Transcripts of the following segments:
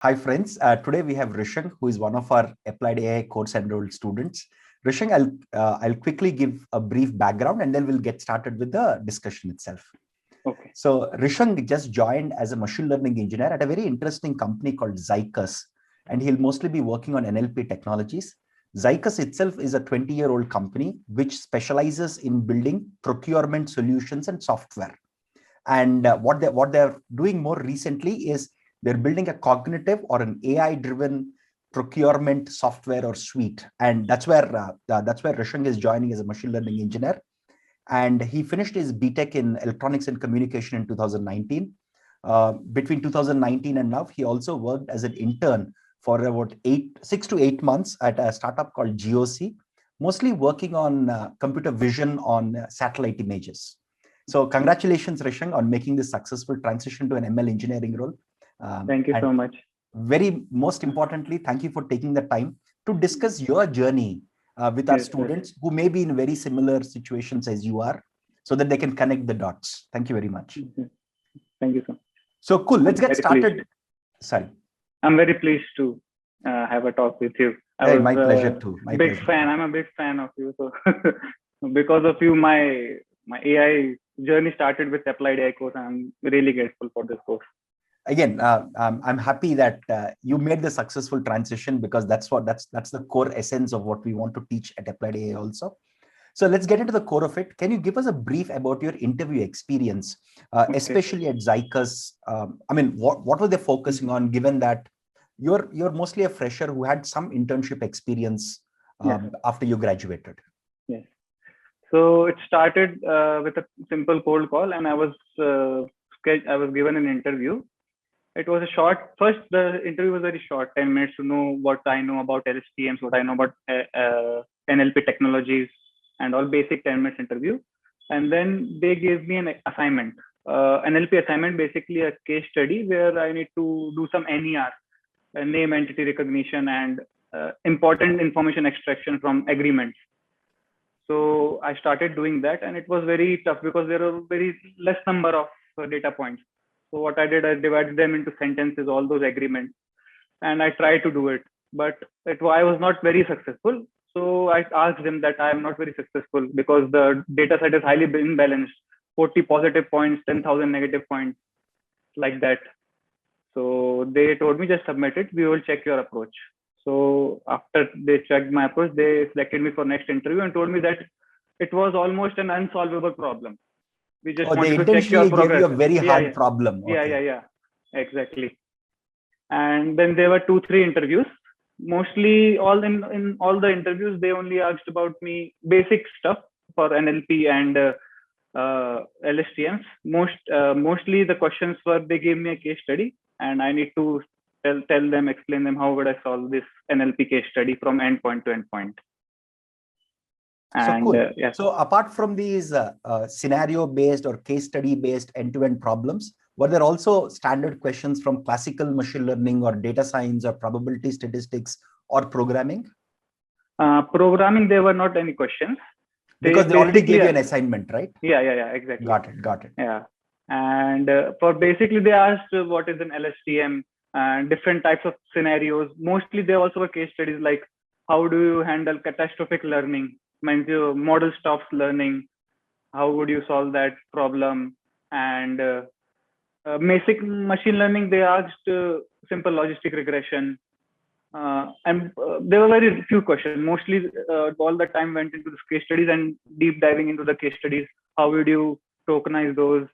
Hi, friends. Today we have Rishang, who is one of our Applied AI course enrolled students. Rishang, I'll quickly give a brief background and then we'll get started with the discussion itself. Okay. So Rishang just joined as a machine learning engineer at a very interesting company called Zycus, and he'll mostly be working on NLP technologies. Zycus itself is a 20-year-old company which specializes in building procurement solutions and software. And what they're doing more recently is they're building a cognitive or an AI driven procurement software or suite. And that's where Rishang is joining as a machine learning engineer. And he finished his BTech in electronics and communication in 2019. Between 2019 and now, he also worked as an intern for about 6 to 8 months at a startup called GOC, mostly working on computer vision on satellite images. So congratulations, Rishang, on making this successful transition to an ML engineering role. Thank you so much. Very most importantly, thank you for taking the time to discuss your journey with our students who may be in very similar situations as you are, so that they can connect the dots. Thank you very much. Thank you so much. So cool. Let's get started. Sorry. I'm very pleased to have a talk with you. My pleasure too. I'm a big fan of you. So because of you, my AI journey started with Applied AI course. I'm really grateful for this course. Again, I'm happy that you made the successful transition, because that's the core essence of what we want to teach at Applied AI also. So let's get into the core of it. Can you give us a brief about your interview experience, especially at Zycus? What were they focusing on, given that you're mostly a fresher who had some internship experience after you graduated? Yes. So it started with a simple cold call, and I was given an interview. It was a short. First, the interview was very short, 10 minutes, to know what I know about LSTMs, what I know about NLP technologies, and all basic 10 minutes interview. And then they gave me an assignment, NLP assignment, basically a case study where I need to do some NER, name entity recognition, and important information extraction from agreements. So I started doing that, and it was very tough because there are very less number of data points. So what I did, I divided them into sentences, all those agreements, and I tried to do it, but I was not very successful. So I asked them that I am not very successful because the data set is highly imbalanced, 40 positive points, 10,000 negative points, like that. So they told me, just submit it, we will check your approach. So after they checked my approach, they selected me for next interview and told me that it was almost an unsolvable problem. We just wanted to check your progress. Gave you a very hard problem. Okay. Yeah, exactly. And then there were 2-3 interviews. Mostly in all the interviews, they only asked about me basic stuff for NLP and LSTMs. Mostly the questions were, they gave me a case study, and I need to tell them, explain them how would I solve this NLP case study from endpoint to endpoint. And, so cool. So apart from these scenario-based or case study-based end-to-end problems, were there also standard questions from classical machine learning or data science or probability statistics or programming? Programming, there were not any questions. Because they already gave you an assignment, right? Yeah, exactly. Got it. Yeah. And for basically, they asked what is an LSTM and different types of scenarios. Mostly, there also were case studies like, how do you handle catastrophic learning? Means your model stops learning. How would you solve that problem? And basic machine learning, they asked simple logistic regression. And there were very few questions. Mostly all the time went into the case studies and deep diving into the case studies. How would you tokenize those?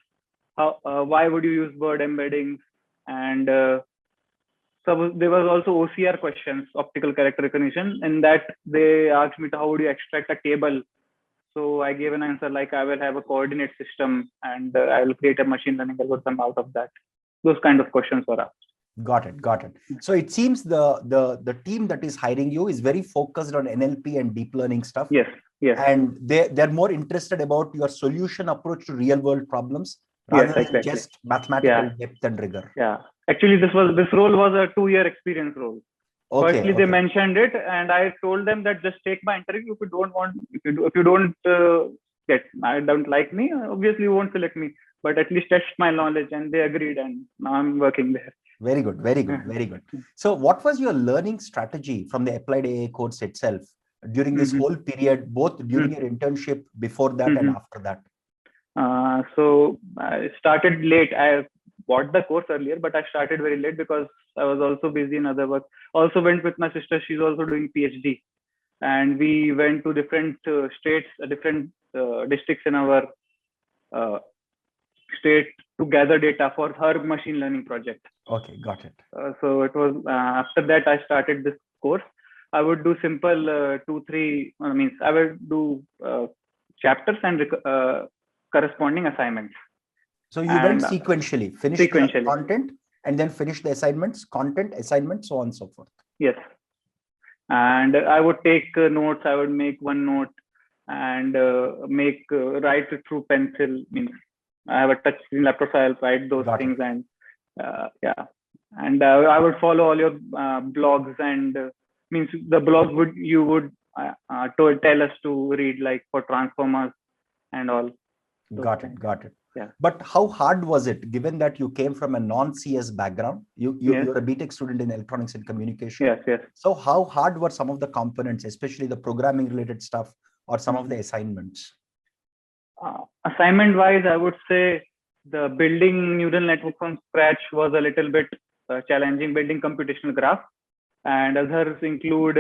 Why would you use word embeddings? And so there was also OCR questions, optical character recognition. In that, they asked me how would you extract a table. So I gave an answer like, I will have a coordinate system and I will create a machine learning algorithm out of that. Those kind of questions were asked. Got it. So it seems the team that is hiring you is very focused on NLP and deep learning stuff. Yes. And they're more interested about your solution approach to real world problems rather than just mathematical depth and rigor. Yeah. Actually, this role was a 2-year experience role. Firstly, they mentioned it, and I told them that just take my interview. If you don't like me, obviously you won't select me. But at least test my knowledge, and they agreed, and now I'm working there. Very good, very good, very good. So what was your learning strategy from the Applied AI course itself during this whole period, both during your internship, before that and after that? So I started late. I bought the course earlier, but I started very late because I was also busy in other work. Also went with my sister. She's also doing PhD, and we went to different states, different districts in our state to gather data for her machine learning project. Okay, got it. So it was after that I started this course. I would do simple 2-3. I would do chapters and corresponding assignments. So you went sequentially, finished the content and then finish the assignments, content, assignments, so on and so forth. Yes. And I would take notes. I would make one note and write it through pencil. Means I have a touch screen laptop, so I'll write those things. And and I would follow all your blogs, and means the blog you would tell us to read, like for transformers and all. Got it. Yeah. But how hard was it, given that you came from a non-CS background? You're a BTech student in electronics and communication. Yes. So how hard were some of the components, especially the programming related stuff or some of the assignments? Assignment wise, I would say the building neural network from scratch was a little bit challenging, building computational graph. And others include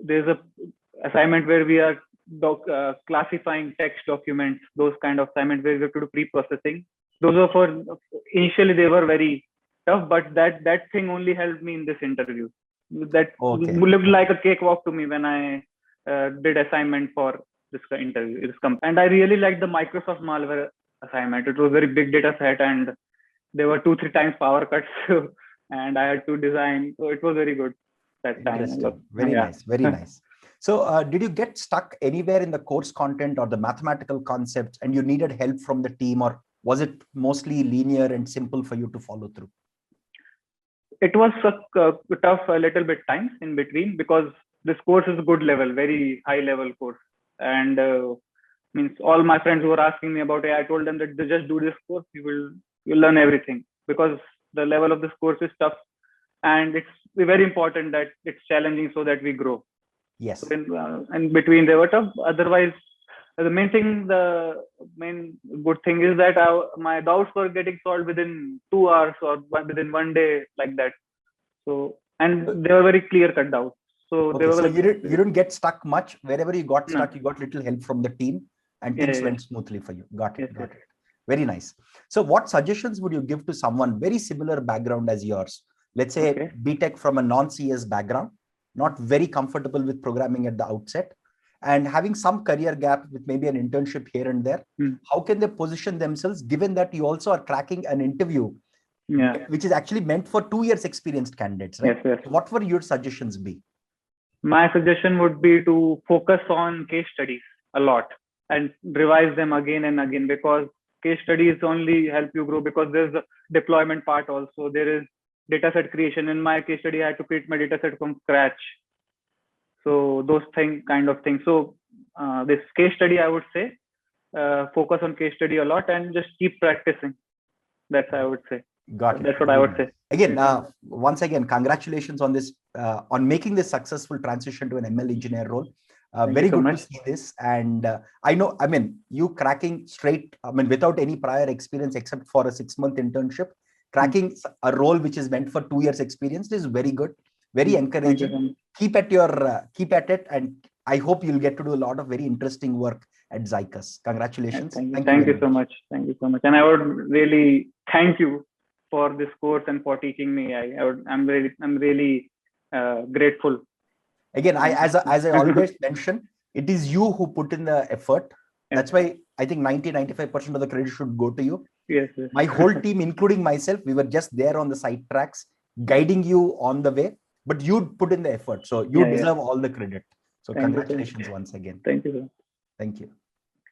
there's a assignment where we are classifying text documents, those kind of assignments where we have to do pre-processing. Those are initially they were very tough, but that thing only helped me in this interview. That looked like a cakewalk to me when I did assignment for this interview. And I really liked the Microsoft malware assignment. It was a very big data set, and there were 2-3 times power cuts, and I had to design. So it was very good that time. Very nice, very nice. So did you get stuck anywhere in the course content or the mathematical concepts and you needed help from the team, or was it mostly linear and simple for you to follow through? It was tough a little bit times in between, because this course is a good level, very high level course. And means all my friends who were asking me about it, I told them that they just do this course, you'll learn everything, because the level of this course is tough, and it's very important that it's challenging so that we grow. Yes. So in between they were tough. Otherwise, the main good thing is that my doubts were getting solved within 2 hours or within 1 day, like that. So, and they were very clear cut doubts. So, so you didn't get stuck much. Wherever you got stuck, you got little help from the team, and things went smoothly for you. Got it. Very nice. So what suggestions would you give to someone very similar background as yours? Let's say BTech from a non-CS background, not very comfortable with programming at the outset, and having some career gap with maybe an internship here and there. How can they position themselves, given that you also are cracking an interview, which is actually meant for 2 years experienced candidates, right? Yes. What would your suggestions be? My suggestion would be to focus on case studies a lot and revise them again and again, because case studies only help you grow, because there's a deployment part also. There is dataset creation. In my case study, I had to create my dataset from scratch. So those kind of things. So this case study, I would say, focus on case study a lot and just keep practicing. That's what I would say. Got it. That's what I would say. Again, once again, congratulations on this, on making this successful transition to an ML engineer role. Very good to see this. And you cracking straight, without any prior experience except for a 6-month internship, cracking a role which is meant for 2 years experience is very good, very encouraging. Keep at it, and I hope you'll get to do a lot of very interesting work at Zycus. Congratulations. Thank you so much. Thank you so much. And I would really thank you for this course and for teaching me. I'm really grateful. Again, as I always mention, it is you who put in the effort. That's why I think 90-95% of the credit should go to you. Yes. My whole team, including myself, we were just there on the side tracks, guiding you on the way, but you put in the effort. So you deserve all the credit. So congratulations once again. Thank you. Thank you.